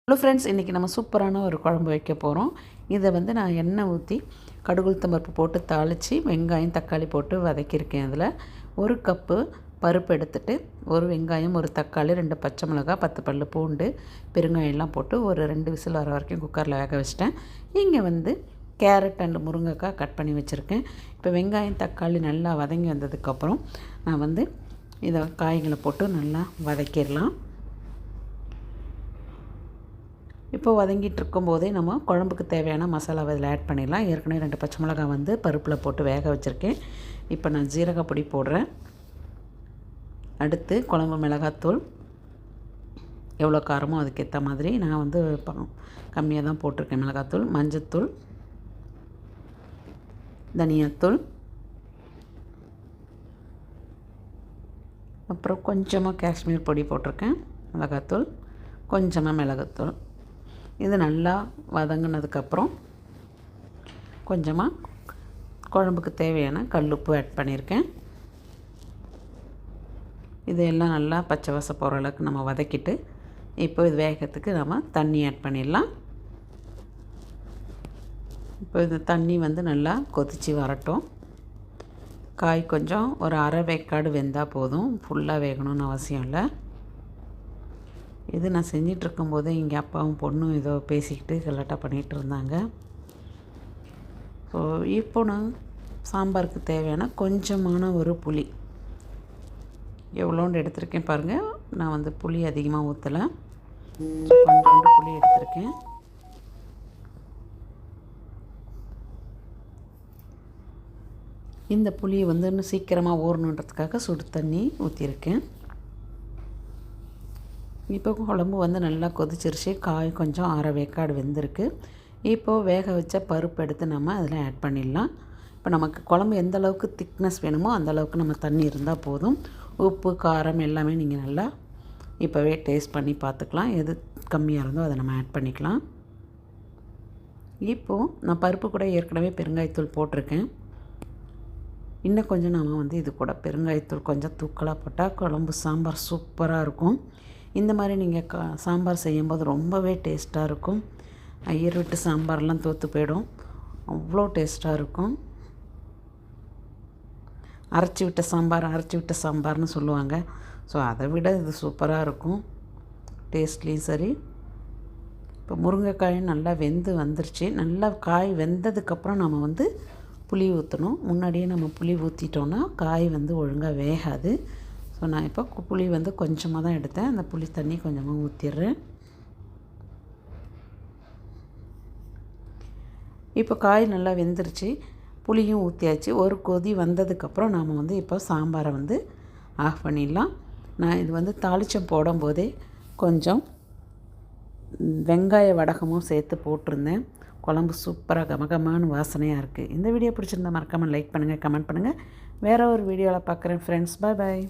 Hello friends, இன்றைக்கி நம்ம சூப்பரான ஒரு குழம்பு வைக்க போகிறோம். இதை வந்து நான் எண்ணெய் ஊற்றி கடுகுளுத்தம் பருப்பு போட்டு தாளித்து வெங்காயம் தக்காளி போட்டு வதக்கியிருக்கேன். அதில் ஒரு கப்பு பருப்பு எடுத்துகிட்டு ஒரு வெங்காயம் ஒரு தக்காளி 2 பச்சை மிளகாய் 10 பல் பூண்டு பெருங்காயம்லாம் போட்டு ஒரு 2 விசில் வர வரைக்கும் குக்கரில் வேக வச்சிட்டேன். இங்கே வந்து கேரட் அண்டு முருங்கைக்காய் கட் பண்ணி வச்சுருக்கேன். இப்போ வெங்காயம் தக்காளி நல்லா வதங்கி வந்ததுக்கப்புறம் நான் வந்து இதை காய்களை போட்டு நல்லா வதக்கிடலாம். இப்போ வதங்கிட்டு இருக்கும்போதே நம்ம குழம்புக்கு தேவையான மசாலாவை இதில் ஆட் பண்ணிடலாம். ஏற்கனவே 2 பச்சை மிளகாய் வந்து பருப்பில் போட்டு வேக வச்சுருக்கேன். இப்போ நான் ஜீரகப்பொடி போடுறேன். அடுத்து குழம்பு மிளகாத்தூள் எவ்வளோ காரமோ அதுக்கேற்ற மாதிரி நான் வந்து கம்மியாக தான் போட்டிருக்கேன். மிளகாத்தூள், மஞ்சத்தூள், தனியாத்தூள், அப்புறம் கொஞ்சமாக காஷ்மீர் பொடி போட்டிருக்கேன். மிளகாத்தூள், கொஞ்சமாக மிளகுத்தூள். இது நல்லா வதங்கினதுக்கப்புறம் கொஞ்சமாக குழம்புக்கு தேவையான கல்லுப்பு ஆட் பண்ணியிருக்கேன். இதெல்லாம் நல்லா பச்சை வாசம் போகிற அளவுக்கு நம்ம வதக்கிட்டு இப்போ இது வேகத்துக்கு நம்ம தண்ணி ஆட் பண்ணிடலாம். இப்போ இந்த தண்ணி வந்து நல்லா கொதித்து வரட்டும். காய் கொஞ்சம் ஒரு அரை வேக்காடு வெந்தால் போதும், ஃபுல்லாக வேகணும்னு அவசியம் இல்லை. இது நான் செஞ்சிட்ருக்கும்போதே இங்கே அப்பாவும் பொண்ணும் ஏதோ பேசிக்கிட்டு கலாட்டா பண்ணிகிட்டு இருந்தாங்க. ஸோ இப்போ நான் சாம்பாருக்கு தேவையான கொஞ்சமான ஒரு புளி எவ்வளோண்டு எடுத்திருக்கேன் பாருங்கள். நான் வந்து புளி அதிகமாக ஊற்றலை, கொஞ்சோண்டு புளி எடுத்திருக்கேன். இந்த புளியை வந்து இன்னும் சீக்கிரமாக ஊறணுன்றதுக்காக சுடு தண்ணி ஊற்றிருக்கேன். இப்போ குழம்பு வந்து நல்லா கொதிச்சிருச்சு. காய் கொஞ்சம் அரை வேக்காடு வெந்திருக்கு. இப்போது வேக வச்ச பருப்பு எடுத்து நம்ம அதில் ஆட் பண்ணிடலாம். இப்போ நமக்கு குழம்பு எந்த அளவுக்கு திக்னஸ் வேணுமோ அந்த அளவுக்கு நம்ம தண்ணி இருந்தால் போதும். உப்பு காரம் எல்லாமே நீங்கள் நல்லா இப்போவே டேஸ்ட் பண்ணி பார்த்துக்கலாம். எது கம்மியாக இருந்தோ அதை நம்ம ஆட் பண்ணிக்கலாம். இப்போது நான் பருப்பு கூட ஏற்கனவே பெருங்காயத்தூள் போட்டிருக்கேன். இன்னும் கொஞ்சம் நாம் வந்து இது கூட பெருங்காயத்தூள் கொஞ்சம் தூக்கலாக போட்டால் குழம்பு சாம்பார் சூப்பராக இருக்கும். இந்த மாதிரி நீங்கள் சாம்பார் செய்யும்போது ரொம்பவே டேஸ்ட்டாக இருக்கும். ஐயர் வீட்டு சாம்பார்லாம் தோற்று போயிடும், அவ்வளோ டேஸ்ட்டாக இருக்கும். அரைச்சி விட்ட சாம்பார்னு சொல்லுவாங்க. ஸோ அதை விட இது சூப்பராக இருக்கும் டேஸ்ட்லேயும் சரி. இப்போ முருங்கைக்காயும் நல்லா வெந்து வந்துருச்சு. நல்லா காய் வெந்ததுக்கப்புறம் நம்ம வந்து புளி ஊற்றணும். முன்னாடியே நம்ம புளி ஊற்றிட்டோன்னா காய் வந்து ஒழுங்காக வேகாது. ஸோ நான் இப்போ புளி வந்து கொஞ்சமாக தான் எடுத்தேன். அந்த புளி தண்ணி கொஞ்சமாக ஊற்றிடுறேன். இப்போ காய் நல்லா வெந்துருச்சு, புளியும் ஊற்றியாச்சு. ஒரு கொதி வந்ததுக்கப்புறம் நாம் வந்து இப்போ சாம்பாரை வந்து ஆஃப் பண்ணிடலாம். நான் இது வந்து தாளிச்சம் போடும்போதே கொஞ்சம் வெங்காய வடகமும் சேர்த்து போட்டிருந்தேன். குழம்பு சூப்பராக கமகமான வாசனையாக இருக்குது. இந்த வீடியோ பிடிச்சிருந்தா மறக்காமல் லைக் பண்ணுங்கள், கமெண்ட் பண்ணுங்கள். வேறு ஒரு வீடியோவில் பார்க்குறேன் ஃப்ரெண்ட்ஸ். பாய் பாய்.